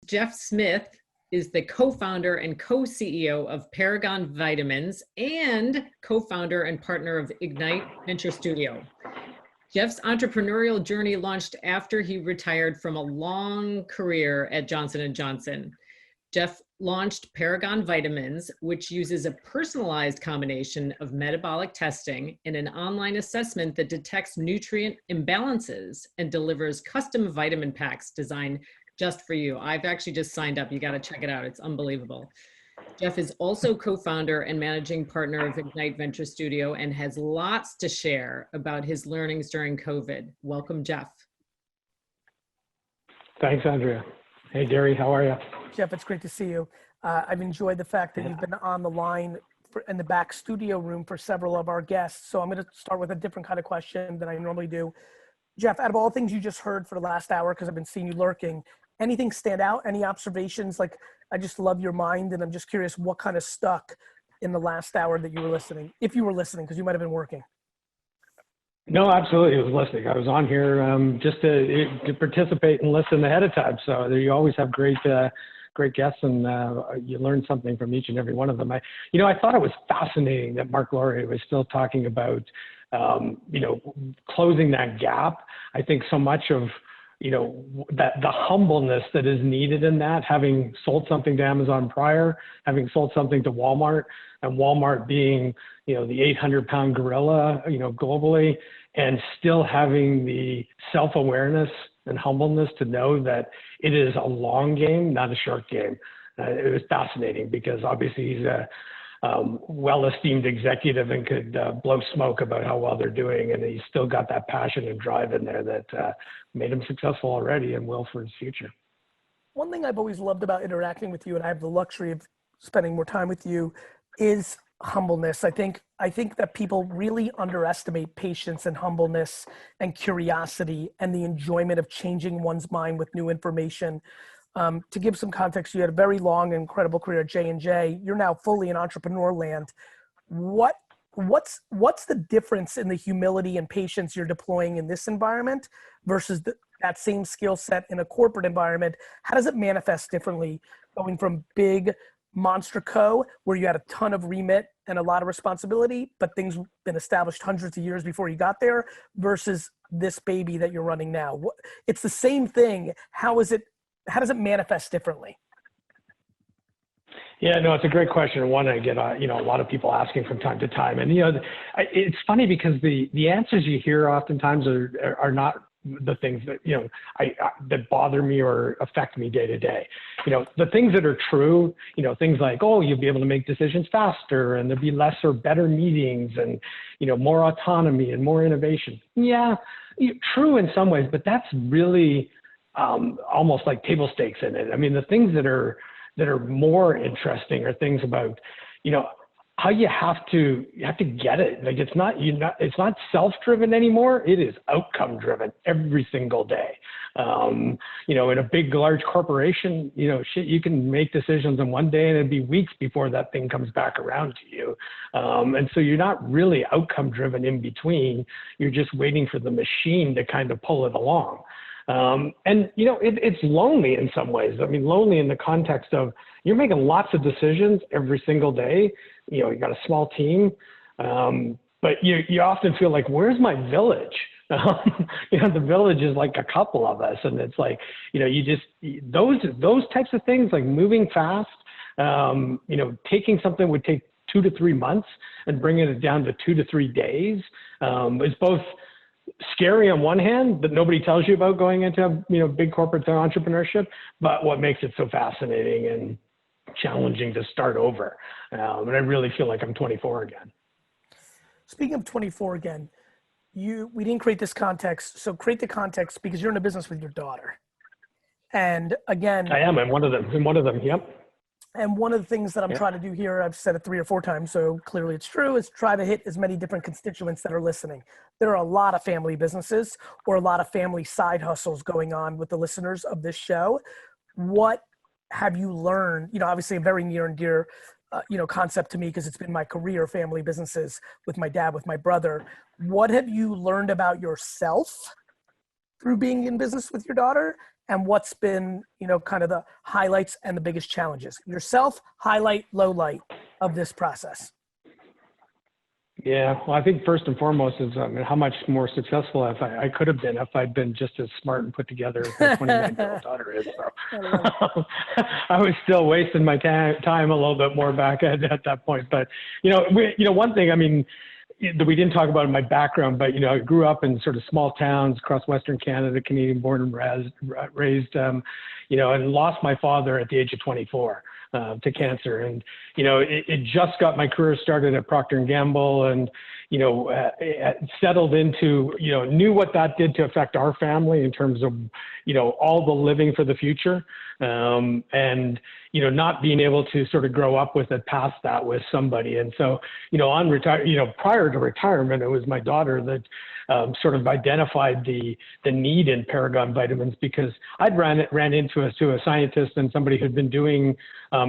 Jeff Smith is the co-founder and co-CEO of Paragon Vitamins and co-founder and partner of Ignite Venture Studio. Jeff's entrepreneurial journey launched after he retired from a long career at Johnson & Johnson. Jeff launched Paragon Vitamins, which uses a personalized combination of metabolic testing and an online assessment that detects nutrient imbalances and delivers custom vitamin packs designed just for you. I've actually just signed up. You got to check it out. It's unbelievable. Jeff is also co-founder and managing partner of Ignite Venture Studio and has lots to share about his learnings during COVID. Welcome, Jeff. Thanks, Andrea. Hey, Gary, how are you? Jeff, it's great to see you. I've enjoyed the fact that you've been on the line in the back studio room for several of our guests. So I'm going to start with a different kind of question than I normally do. Jeff, out of all things you just heard for the last hour, because I've been seeing you lurking, anything stand out? Any observations? Like, I just love your mind, and I'm just curious what kind of stuck in the last hour that you were listening, if you were listening, because you might have been working. No, absolutely. I was listening. I was on here just to participate and listen ahead of time. So you always have great guests, and you learn something from each and every one of them. I thought it was fascinating that Marc was still talking about, closing that gap. I think so much of that the humbleness that is needed in that, having sold something to Amazon prior, having sold something to Walmart, and Walmart being, the 800-pound gorilla, globally, and still having the self-awareness and humbleness to know that it is a long game, not a short game. It was fascinating because obviously he's a well-esteemed executive and could blow smoke about how well they're doing, and he's still got that passion and drive in there that made him successful already and will for his future. One thing I've always loved about interacting with you, and I have the luxury of spending more time with you, is humbleness. I think that people really underestimate patience and humbleness and curiosity and the enjoyment of changing one's mind with new information. To give some context, you had a very long and incredible career at J&J. You're now fully in entrepreneur land. What's the difference in the humility and patience you're deploying in this environment versus that same skill set in a corporate environment? How does it manifest differently going from big monster co, where you had a ton of remit and a lot of responsibility, but things have been established hundreds of years before you got there, versus this baby that you're running now? It's the same thing. How does it manifest differently? Yeah, no, it's a great question. One I get, a lot of people asking from time to time. And, it's funny because the answers you hear oftentimes are not the things that, that bother me or affect me day to day. The things that are true, things like, oh, you'll be able to make decisions faster and there'll be less or better meetings and, more autonomy and more innovation. Yeah, true in some ways, but that's really almost like table stakes in it. I mean, the things that are more interesting are things about, how you have to get it. Like it's not self-driven anymore. It is outcome driven every single day. In a big, large corporation, you can make decisions in one day and it'd be weeks before that thing comes back around to you. And so you're not really outcome driven in between. You're just waiting for the machine to kind of pull it along. It's lonely in some ways. I mean, lonely in the context of you're making lots of decisions every single day. You got a small team, but you often feel like, where's my village? The village is like a couple of us, and it's like, those types of things, like moving fast, taking something would take 2 to 3 months and bringing it down to 2 to 3 days is both scary on one hand that nobody tells you about going into big corporate entrepreneurship, but what makes it so fascinating and challenging to start over. And I really feel like I'm 24 again. Speaking of 24 again, we didn't create this context, so create the context because you're in a business with your daughter. And again, I am. I'm one of them. Yep. And one of the things that I'm trying to do here, I've said it 3 or 4 times, so clearly it's true, is try to hit as many different constituents that are listening. There are a lot of family businesses or a lot of family side hustles going on with the listeners of this show. What have you learned? Obviously a very near and dear, concept to me because it's been my career, family businesses with my dad, with my brother. What have you learned about yourself through being in business with your daughter? and what's been, kind of the highlights and the biggest challenges? Yourself, highlight, low light of this process. Yeah, well, I think first and foremost is how much more successful I could have been if I'd been just as smart and put together as my 29-year-old daughter is. So I was still wasting my time a little bit more back at that point. But one thing, I mean, that we didn't talk about in my background, but I grew up in sort of small towns across Western Canada, Canadian born and raised, and lost my father at the age of 24. To cancer, and it just got my career started at Procter and Gamble, and settled into knew what that did to affect our family in terms of all the living for the future, and not being able to sort of grow up with it past that with somebody. And so prior to retirement, it was my daughter that sort of identified the need in Paragon Vitamins, because I'd ran into a scientist and somebody who'd been doing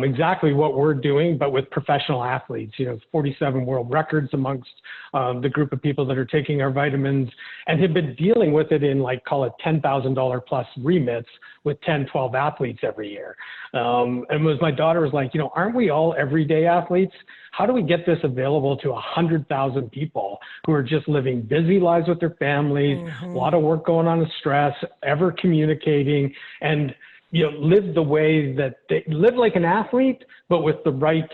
exactly what we're doing, but with professional athletes, 47 world records amongst the group of people that are taking our vitamins, and had been dealing with it in call it $10,000 plus remits with 10, 12 athletes every year. And my daughter was like, aren't we all everyday athletes? How do we get this available to 100,000 people who are just living busy lives with their families, a lot of work going on with stress, ever communicating, and live the way that they live like an athlete, but with the right,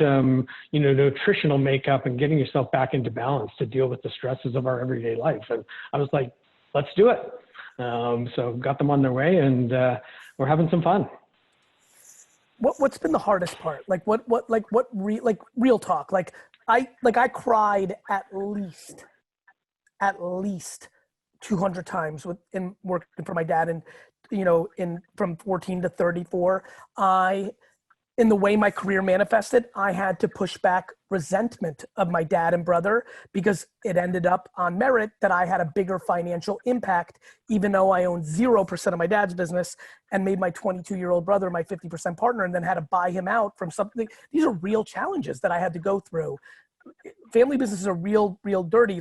nutritional makeup and getting yourself back into balance to deal with the stresses of our everyday life. And I was like, let's do it. So got them on their way, and we're having some fun. What's been the hardest part? Real talk. I cried at least 200 times in working for my dad, and from 14 to 34, in the way my career manifested, I had to push back resentment of my dad and brother, because it ended up on merit that I had a bigger financial impact, even though I owned 0% of my dad's business, and made my 22-year-old brother my 50% partner, and then had to buy him out from something. These are real challenges that I had to go through. Family businesses are real dirty,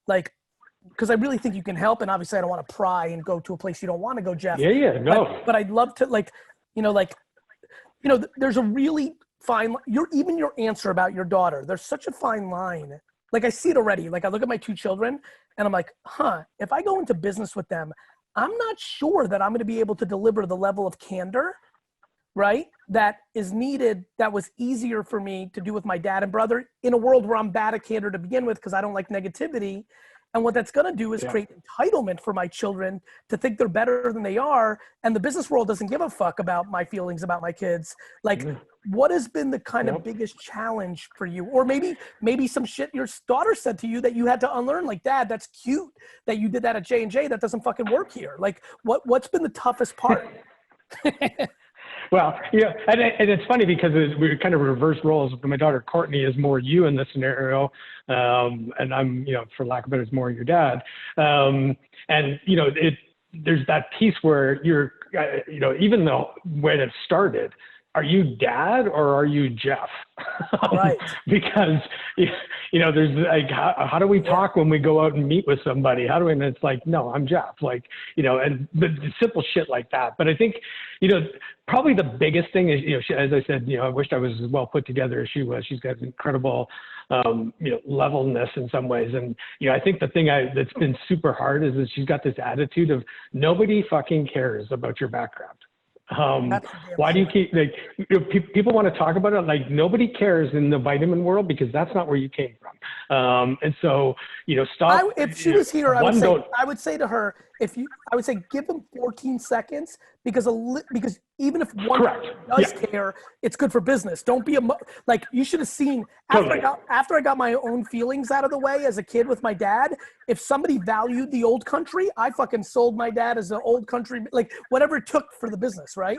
because I really think you can help. And obviously I don't want to pry and go to a place you don't want to go, Jeff. Yeah, no. But I'd love to, there's a really fine, even your answer about your daughter, there's such a fine line. I see it already. I look at my two children and I'm like, if I go into business with them, I'm not sure that I'm going to be able to deliver the level of candor, right, that is needed, that was easier for me to do with my dad and brother, in a world where I'm bad at candor to begin with, because I don't like negativity. And what that's going to do is create entitlement for my children to think they're better than they are. And the business world doesn't give a fuck about my feelings about my kids. What has been the kind of biggest challenge for you? Or maybe some shit your daughter said to you that you had to unlearn, Dad, that's cute that you did that at J&J. That doesn't fucking work here. What's been the toughest part? Well, and it's funny because we kind of reverse roles. My daughter Courtney is more you in this scenario, and I'm, for lack of better, is more your dad. And there's that piece where you're, even though when it started, are you dad or are you Jeff? Right. Because, there's how do we talk when we go out and meet with somebody? How do we, and it's no, I'm Jeff, and the simple shit like that. But I think, probably the biggest thing is, as I said, I wished I was as well put together as she was. She's got incredible, levelness in some ways. And, I think the thing that's been super hard is that she's got this attitude of nobody fucking cares about your background. Why do you keep people want to talk about it? Nobody cares in the vitamin world because that's not where you came from. And so, stop. If she was here, I would say to her, I would say give them 14 seconds because even if one does care, it's good for business. Don't be you should have seen after I got my own feelings out of the way as a kid with my dad. If somebody valued the old country, I fucking sold my dad as an old country, whatever it took for the business, right?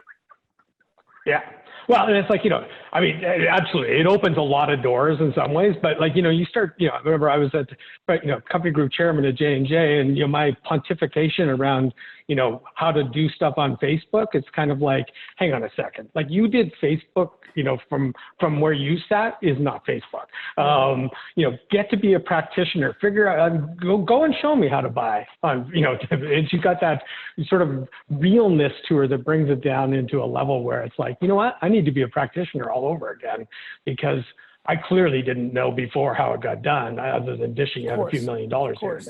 Yeah. Well, and it's like, I mean, absolutely. It opens a lot of doors in some ways, but like, you start, I remember I was at, company group chairman at J&J, and, my pontification around, how to do stuff on Facebook, it's kind of like, hang on a second. Like, you did Facebook, from where you sat is not Facebook. Get to be a practitioner, figure out, go and show me how to buy on, and she's got that sort of realness to her that brings it down into a level where it's like, you know what, I need to be a practitioner all over again, because I clearly didn't know before how it got done, other than dishing out a few $1 million here and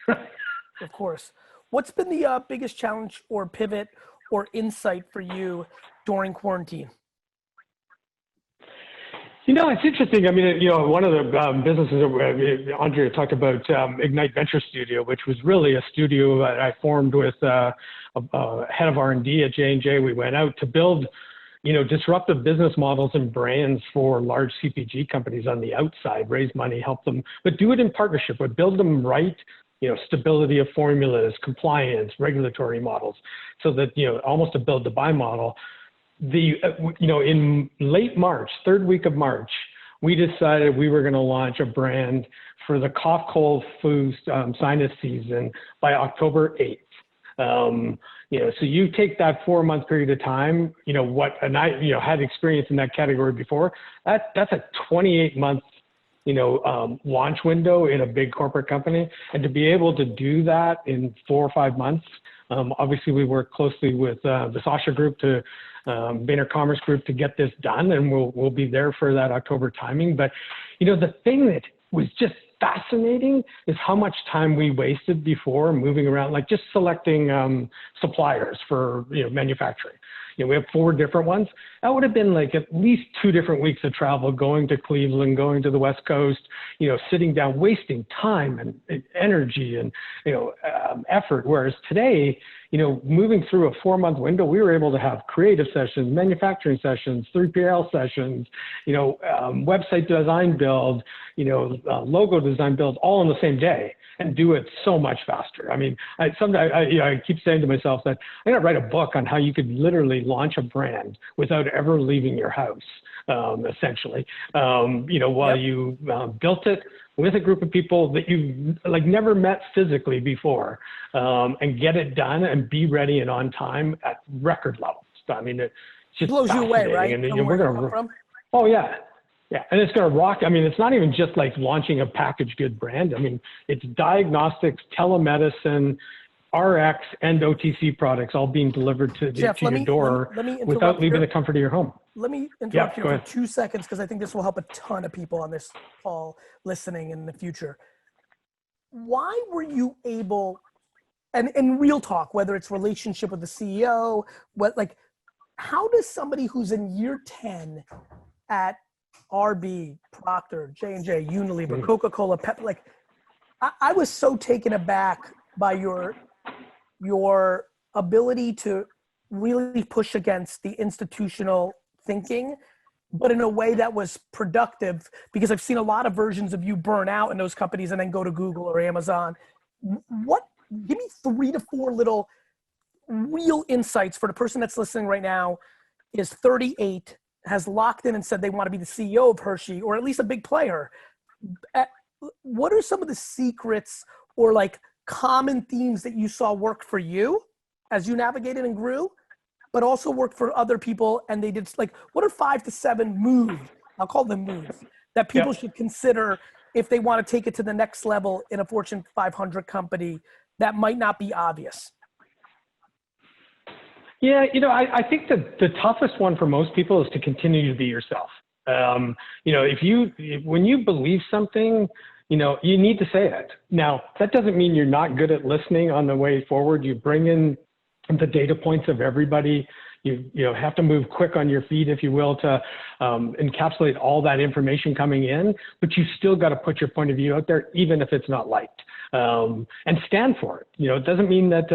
there. Of course. What's been the biggest challenge or pivot or insight for you during quarantine? It's interesting. I mean, one of the businesses Andrea talked about, Ignite Venture Studio, which was really a studio that I formed with a head of R&D at J&J. We went out to build, disruptive business models and brands for large CPG companies on the outside, raise money, help them, but do it in partnership, but build them right, stability of formulas, compliance, regulatory models, so that, almost a build to buy model. In late March, third week of March, we decided we were going to launch a brand for the cough, cold, flu, sinus season by October 8th. So you take that 4-month period of time, and I, had experience in that category before, that's a 28-month, launch window in a big corporate company. And to be able to do that in 4 or 5 months, obviously we work closely with the Sasha Group to VaynerCommerce Group to get this done, and we'll be there for that October timing. But the thing that was just fascinating is how much time we wasted before moving around, like just selecting suppliers for manufacturing. We have 4 different ones. That would have been like at least 2 different weeks of travel, going to Cleveland, going to the West Coast, sitting down, wasting time and energy and, effort. Whereas today, moving through a 4-month window, we were able to have creative sessions, manufacturing sessions, 3PL sessions, website design build, logo design build, all in the same day, and do it so much faster. I mean, I keep saying to myself that I got to write a book on how you could literally launch a brand without ever leaving your house, essentially, while you built it with a group of people that you never met physically before, and get it done and be ready and on time at record levels. I mean, it just blows you away, right? And we're going to, oh yeah. Yeah, and it's going to rock. I mean, it's not even just like launching a packaged good brand. I mean, it's diagnostics, telemedicine, RX, and OTC products all being delivered to your door without leaving the comfort of your home. Let me interrupt you for 2 seconds, because I think this will help a ton of people on this call listening in the future. Why were you able, and in real talk, whether it's relationship with the CEO, how does somebody who's in year 10 at RB, Procter, J&J, Unilever, Coca-Cola, Pepsi, I was so taken aback by your ability to really push against the institutional thinking, but in a way that was productive, because I've seen a lot of versions of you burn out in those companies and then go to Google or Amazon. Give me 3 to 4 little real insights for the person that's listening right now, is 38, has locked in and said they want to be the CEO of Hershey, or at least a big player. What are some of the secrets or common themes that you saw work for you as you navigated and grew, but also worked for other people? And they did, what are 5 to 7 moves, I'll call them moves, that people should consider if they want to take it to the next level in a Fortune 500 company that might not be obvious? Yeah, I think that the toughest one for most people is to continue to be yourself. When you believe something, you need to say it. Now, that doesn't mean you're not good at listening on the way forward. You bring in the data points of everybody. You have to move quick on your feet, if you will, to encapsulate all that information coming in, but you still got to put your point of view out there, even if it's not liked, and stand for it. It doesn't mean that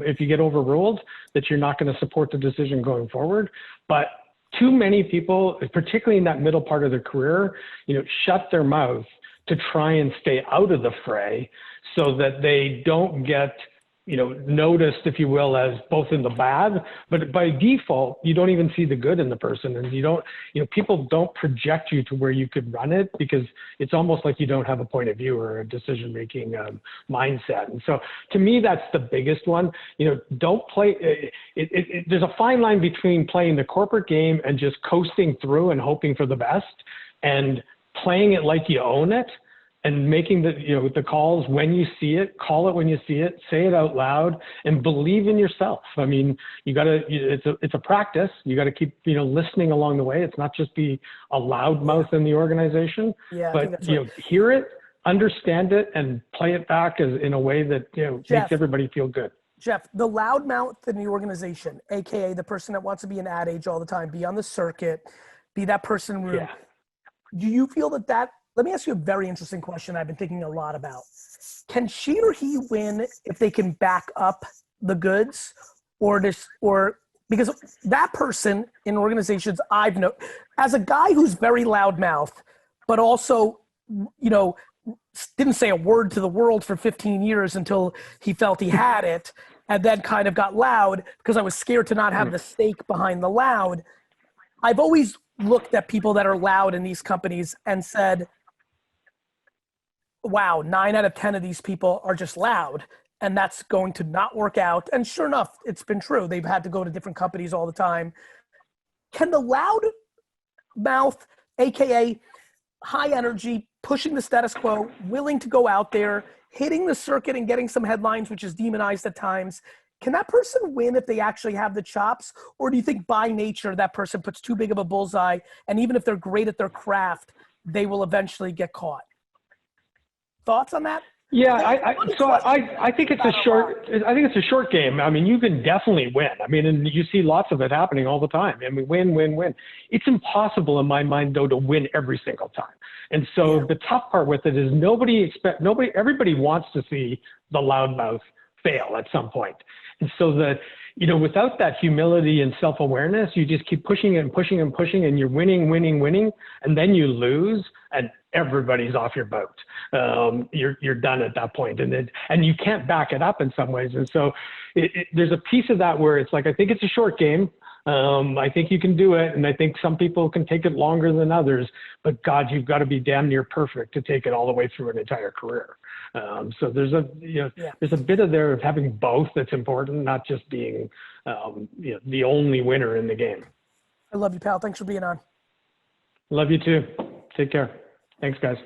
if you get overruled that you're not going to support the decision going forward, but too many people, particularly in that middle part of their career, shut their mouth to try and stay out of the fray so that they don't get noticed, if you will, as both in the bad, but by default, you don't even see the good in the person. And people don't project you to where you could run it, because it's almost like you don't have a point of view or a decision-making mindset. And so to me, that's the biggest one. Don't play, there's a fine line between playing the corporate game and just coasting through and hoping for the best, and playing it like you own it, and making the calls when you see it, call it when you see it, say it out loud, and believe in yourself. I mean, it's a practice. You got to keep, listening along the way. It's not just be a loudmouth in the organization, but, hear it, understand it, and play it back in a way that, makes everybody feel good. Jeff, the loudmouth in the organization, AKA the person that wants to be an ad age all the time, be on the circuit, be that person in the room. Do you feel that let me ask you a very interesting question I've been thinking a lot about. Can she or he win if they can back up the goods, or because that person in organizations I've known, as a guy who's very loudmouth, but also, didn't say a word to the world for 15 years until he felt he had it, and then kind of got loud because I was scared to not have the stake behind the loud. I've always looked at people that are loud in these companies and said, wow, 9 out of 10 of these people are just loud, and that's going to not work out. And sure enough, it's been true. They've had to go to different companies all the time. Can the loud mouth, AKA high energy, pushing the status quo, willing to go out there, hitting the circuit and getting some headlines, which is demonized at times, can that person win if they actually have the chops? Or do you think by nature that person puts too big of a bullseye, and even if they're great at their craft, they will eventually get caught? Thoughts on that? Yeah, I think it's a short game. I mean, you can definitely win. I mean, and you see lots of it happening all the time. I mean, win. It's impossible in my mind, though, to win every single time. And so the tough part with it is everybody wants to see the loudmouth fail at some point. And so without that humility and self-awareness, you just keep pushing and pushing and pushing, and you're winning, and then you lose, and everybody's off your boat. You're done at that point, and you can't back it up in some ways. And so there's a piece of that where it's like, I think it's a short game. I think you can do it, and I think some people can take it longer than others. But God, you've got to be damn near perfect to take it all the way through an entire career. So there's a bit of there of having both that's important, not just being the only winner in the game. I love you, pal. Thanks for being on. Love you too. Take care. Thanks, guys.